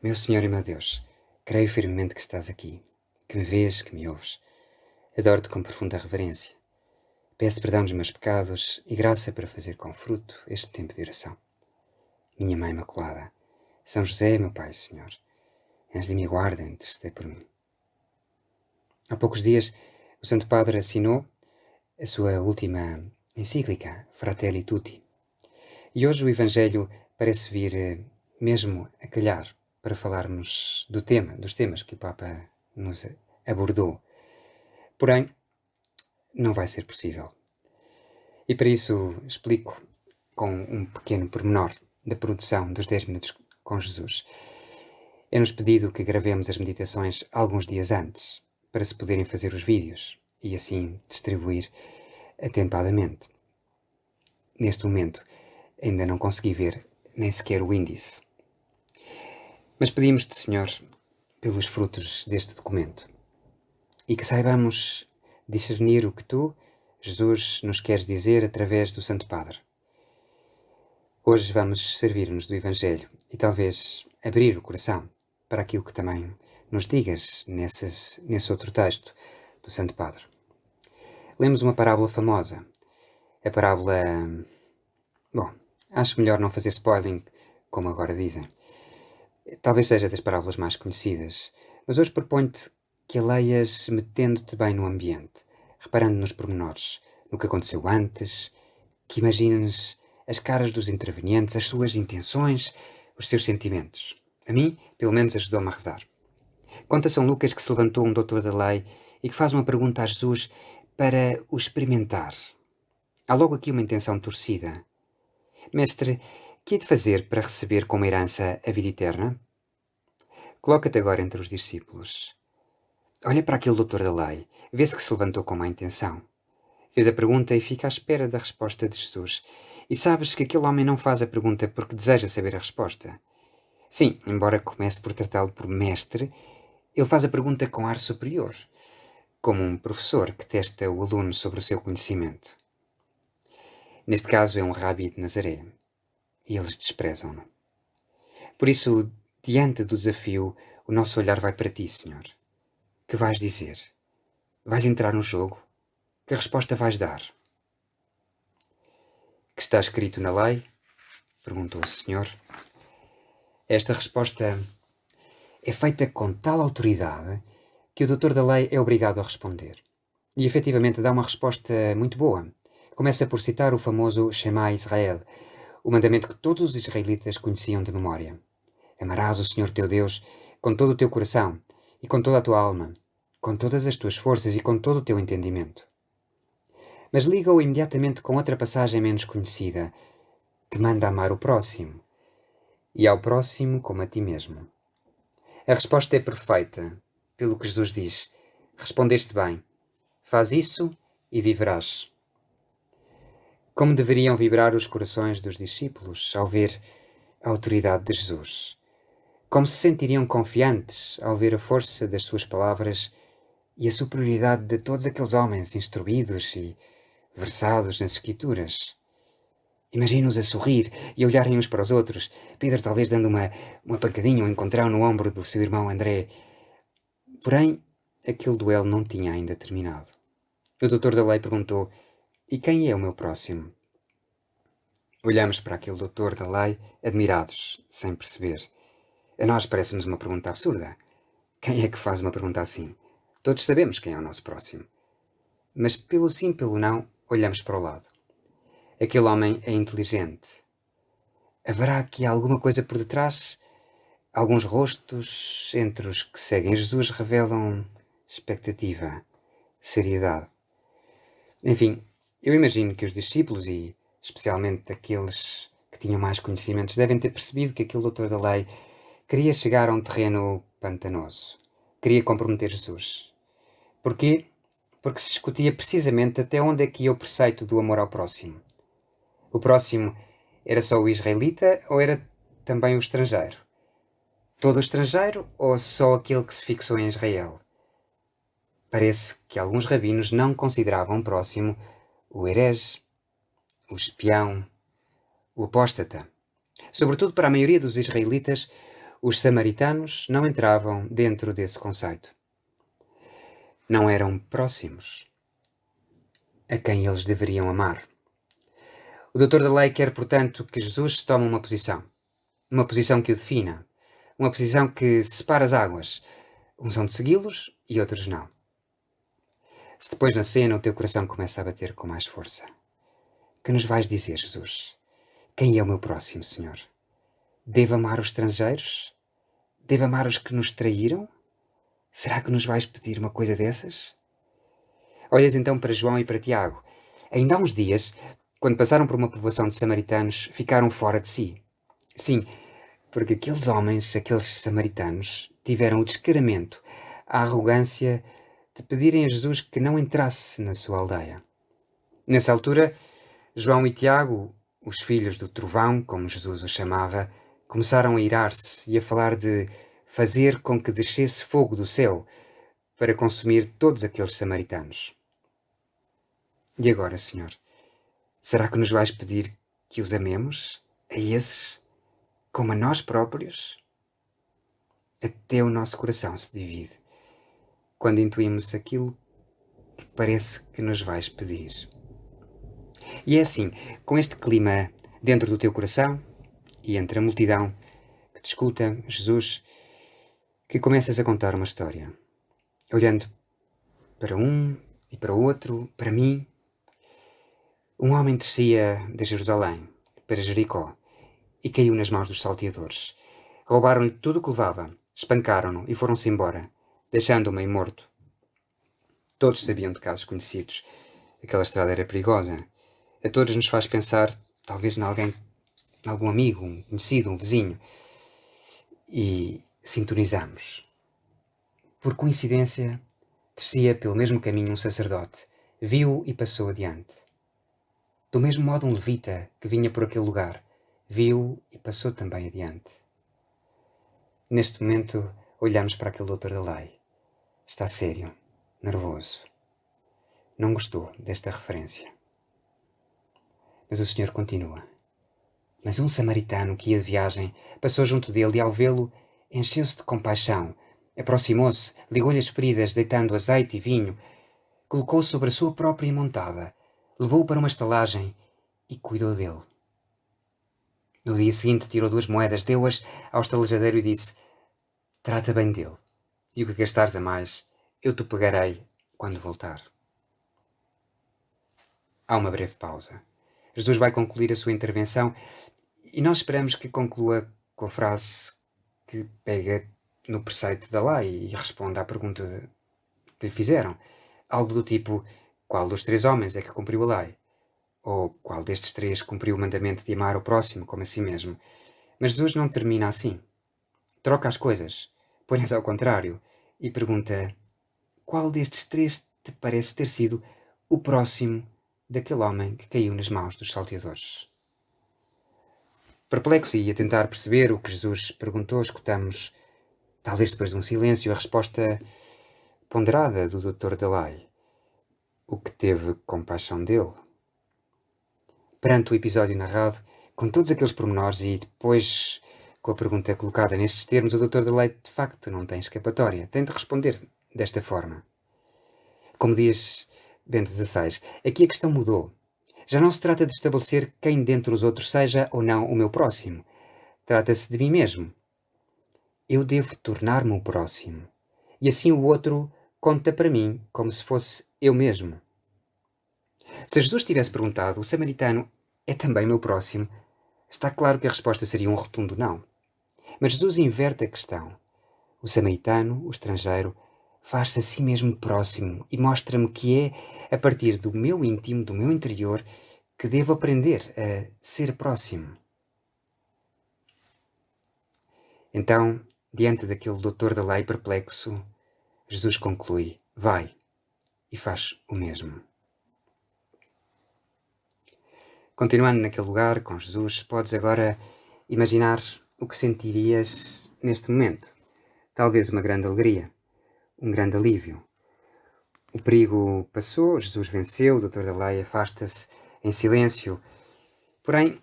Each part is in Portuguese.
Meu Senhor e meu Deus, creio firmemente que estás aqui, que me vês, que me ouves. Adoro-te com profunda reverência. Peço perdão dos meus pecados e graça para fazer com fruto este tempo de oração. Minha Mãe Imaculada, São José, meu Pai, Senhor, anjos de minha guarda, intercedei por mim. Há poucos dias, o Santo Padre assinou a sua última encíclica, Fratelli Tutti. E hoje o Evangelho parece vir mesmo a calhar para falarmos dos temas que o Papa nos abordou. Porém, não vai ser possível. E para isso explico com um pequeno pormenor da produção dos 10 minutos com Jesus. É-nos pedido que gravemos as meditações alguns dias antes, para se poderem fazer os vídeos e assim distribuir atempadamente. Neste momento, ainda não consegui ver nem sequer o índice. Mas pedimos-te, Senhor, pelos frutos deste documento e que saibamos discernir o que tu, Jesus, nos queres dizer através do Santo Padre. Hoje vamos servir-nos do Evangelho e talvez abrir o coração para aquilo que também nos digas nesse outro texto do Santo Padre. Lemos uma parábola famosa. A parábola... Bom, acho melhor não fazer spoiling, como agora dizem. Talvez seja das parábolas mais conhecidas, mas hoje proponho-te que a leias metendo-te bem no ambiente, reparando nos pormenores, no que aconteceu antes, que imagines as caras dos intervenientes, as suas intenções, os seus sentimentos. A mim, pelo menos, ajudou-me a rezar. Conta São Lucas que se levantou um doutor da lei e que faz uma pergunta a Jesus para o experimentar. Há logo aqui uma intenção torcida. Mestre, que hei de fazer para receber como herança a vida eterna? Coloca-te agora entre os discípulos. Olha para aquele doutor da lei, vê-se que se levantou com má intenção. Fez a pergunta e fica à espera da resposta de Jesus. E sabes que aquele homem não faz a pergunta porque deseja saber a resposta. Sim, embora comece por tratá-lo por mestre, ele faz a pergunta com ar superior, como um professor que testa o aluno sobre o seu conhecimento. Neste caso é um rabi de Nazaré, e eles desprezam-no. Por isso, diante do desafio, o nosso olhar vai para ti, Senhor. Que vais dizer? Vais entrar no jogo? Que resposta vais dar? Que está escrito na lei? Perguntou o Senhor. Esta resposta é feita com tal autoridade que o doutor da lei é obrigado a responder. E efetivamente dá uma resposta muito boa. Começa por citar o famoso Shema Israel, o mandamento que todos os israelitas conheciam de memória. Amarás o Senhor teu Deus com todo o teu coração e com toda a tua alma, com todas as tuas forças e com todo o teu entendimento. Mas liga-o imediatamente com outra passagem menos conhecida, que manda amar o próximo, e ao próximo como a ti mesmo. A resposta é perfeita, pelo que Jesus diz. Respondeste bem. Faz isso e viverás. Como deveriam vibrar os corações dos discípulos ao ver a autoridade de Jesus? Como se sentiriam confiantes ao ver a força das suas palavras e a superioridade de todos aqueles homens instruídos e versados nas Escrituras? Imagina-os a sorrir e a olharem uns para os outros, Pedro talvez dando uma pancadinha ou um encontrão no ombro do seu irmão André. Porém, aquele duelo não tinha ainda terminado. O doutor da lei perguntou: e quem é o meu próximo? Olhamos para aquele doutor da lei, admirados, sem perceber. A nós parece-nos uma pergunta absurda. Quem é que faz uma pergunta assim? Todos sabemos quem é o nosso próximo. Mas pelo sim, pelo não, olhamos para o lado. Aquele homem é inteligente. Haverá aqui alguma coisa por detrás? Alguns rostos entre os que seguem Jesus revelam expectativa, seriedade. Enfim, eu imagino que os discípulos, e especialmente aqueles que tinham mais conhecimentos, devem ter percebido que aquele doutor da lei queria chegar a um terreno pantanoso. Queria comprometer Jesus. Porquê? Porque se discutia precisamente até onde é que ia o preceito do amor ao próximo. O próximo era só o israelita ou era também o estrangeiro? Todo o estrangeiro ou só aquele que se fixou em Israel? Parece que alguns rabinos não consideravam próximo o herege, o espião, o apóstata. Sobretudo para a maioria dos israelitas, Os samaritanos não entravam dentro desse conceito. Não eram próximos a quem eles deveriam amar. O doutor da lei quer, portanto, que Jesus tome uma posição que o defina, uma posição que separa as águas. Uns hão de segui-los e outros não. Se depois na cena o teu coração começa a bater com mais força, que nos vais dizer, Jesus? Quem é o meu próximo, Senhor? Devo amar os estrangeiros? Devo amar os que nos traíram? Será que nos vais pedir uma coisa dessas? Olhas então para João e para Tiago. Ainda há uns dias, quando passaram por uma povoação de samaritanos, ficaram fora de si. Sim, porque aqueles homens, aqueles samaritanos, tiveram o descaramento, a arrogância de pedirem a Jesus que não entrasse na sua aldeia. Nessa altura, João e Tiago, os filhos do trovão, como Jesus os chamava, começaram a irar-se e a falar de fazer com que descesse fogo do céu para consumir todos aqueles samaritanos. E agora, Senhor, será que nos vais pedir que os amemos, a esses, como a nós próprios? Até o nosso coração se divide quando intuímos aquilo que parece que nos vais pedir. E é assim, com este clima dentro do teu coração e entre a multidão que te escuta, Jesus, que começas a contar uma história, olhando para um e para o outro, para mim. Um homem descia de Jerusalém para Jericó e caiu nas mãos dos salteadores. Roubaram-lhe tudo o que levava, espancaram-no e foram-se embora, deixando-o meio morto. Todos sabiam de casos conhecidos. Aquela estrada era perigosa. A todos nos faz pensar, talvez, em algum amigo, um conhecido, um vizinho. E sintonizamos. Por coincidência, descia pelo mesmo caminho um sacerdote. Viu e passou adiante. Do mesmo modo, um levita que vinha por aquele lugar viu e passou também adiante. Neste momento, olhamos para aquele doutor da lei. Está sério, nervoso. Não gostou desta referência. Mas o Senhor continua. Mas um samaritano que ia de viagem passou junto dele e, ao vê-lo, encheu-se de compaixão. Aproximou-se, ligou-lhe as feridas, deitando azeite e vinho, colocou sobre a sua própria montada, levou-o para uma estalagem e cuidou dele. No dia seguinte tirou 2 moedas, deu-as ao estalajadeiro e disse: trata bem dele, e o que gastares a mais, eu te pagarei quando voltar. Há uma breve pausa. Jesus vai concluir a sua intervenção e nós esperamos que conclua com a frase que pega no preceito da lei e responde à pergunta que lhe fizeram. Algo do tipo: qual dos 3 homens é que cumpriu a lei? Ou qual destes 3 cumpriu o mandamento de amar o próximo como a si mesmo? Mas Jesus não termina assim. Troca as coisas, põe-as ao contrário e pergunta: qual destes 3 te parece ter sido o próximo daquele homem que caiu nas mãos dos salteadores? Perplexo e a tentar perceber o que Jesus perguntou, escutamos, talvez depois de um silêncio, a resposta ponderada do doutor da lei, o que teve compaixão dele. Perante o episódio narrado, com todos aqueles pormenores e depois com a pergunta colocada nestes termos, o doutor da lei de facto não tem escapatória. Tem de responder desta forma. Como diz Bento XVI, aqui a questão mudou. Já não se trata de estabelecer quem dentre os outros seja ou não o meu próximo. Trata-se de mim mesmo. Eu devo tornar-me o próximo. E assim o outro conta para mim como se fosse eu mesmo. Se Jesus tivesse perguntado: o samaritano é também meu próximo? Está claro que a resposta seria um rotundo não. Mas Jesus inverte a questão. O samaritano, o estrangeiro, faz-se a si mesmo próximo e mostra-me que é a partir do meu íntimo, do meu interior, que devo aprender a ser próximo. Então, diante daquele doutor da lei perplexo, Jesus conclui: vai e faz o mesmo. Continuando naquele lugar com Jesus, podes agora imaginar o que sentirias neste momento. Talvez uma grande alegria, um grande alívio. O perigo passou, Jesus venceu, o doutor da lei afasta-se em silêncio. Porém,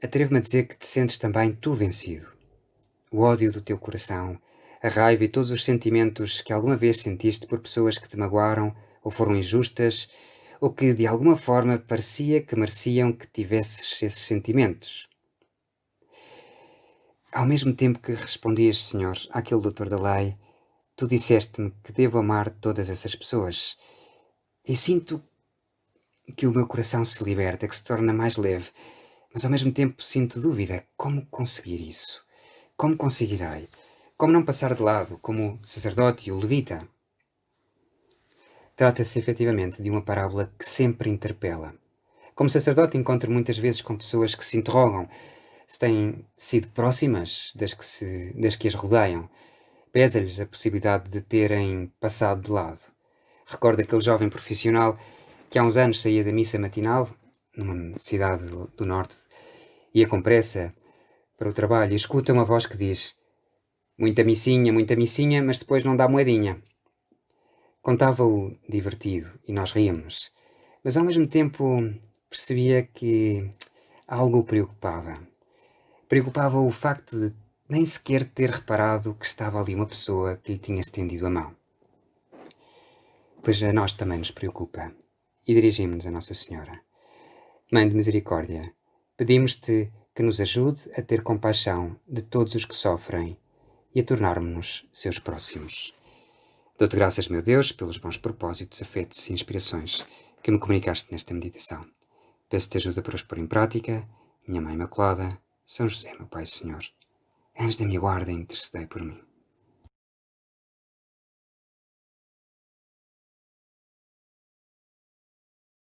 atrevo-me a dizer que te sentes também tu vencido. o ódio do teu coração, a raiva e todos os sentimentos que alguma vez sentiste por pessoas que te magoaram ou foram injustas, ou que de alguma forma parecia que mereciam que tivesses esses sentimentos. Ao mesmo tempo que respondias, Senhor, àquele doutor da lei, tu disseste-me que devo amar todas essas pessoas. E sinto que o meu coração se liberta, que se torna mais leve, mas ao mesmo tempo sinto dúvida. Como conseguir isso? Como conseguirei? Como não passar de lado, como o sacerdote e o levita? Trata-se efetivamente de uma parábola que sempre interpela. Como sacerdote, encontro muitas vezes com pessoas que se interrogam se têm sido próximas das que as rodeiam. Pesa-lhes a possibilidade de terem passado de lado. Recordo aquele jovem profissional que há uns anos saía da missa matinal, numa cidade do norte, ia com pressa para o trabalho e escuta uma voz que diz: muita missinha, mas depois não dá moedinha. Contava-o divertido e nós ríamos, mas ao mesmo tempo percebia que algo o preocupava. Preocupava o facto de nem sequer ter reparado que estava ali uma pessoa que lhe tinha estendido a mão. Pois a nós também nos preocupa. E dirigimos-nos a Nossa Senhora. Mãe de Misericórdia, pedimos-te que nos ajude a ter compaixão de todos os que sofrem e a tornarmos-nos seus próximos. Dou-te graças, meu Deus, pelos bons propósitos, afetos e inspirações que me comunicaste nesta meditação. Peço-te ajuda para os pôr em prática, minha Mãe Imaculada, São José, meu Pai e Senhor. Anjos da minha guarda, intercedei por mim.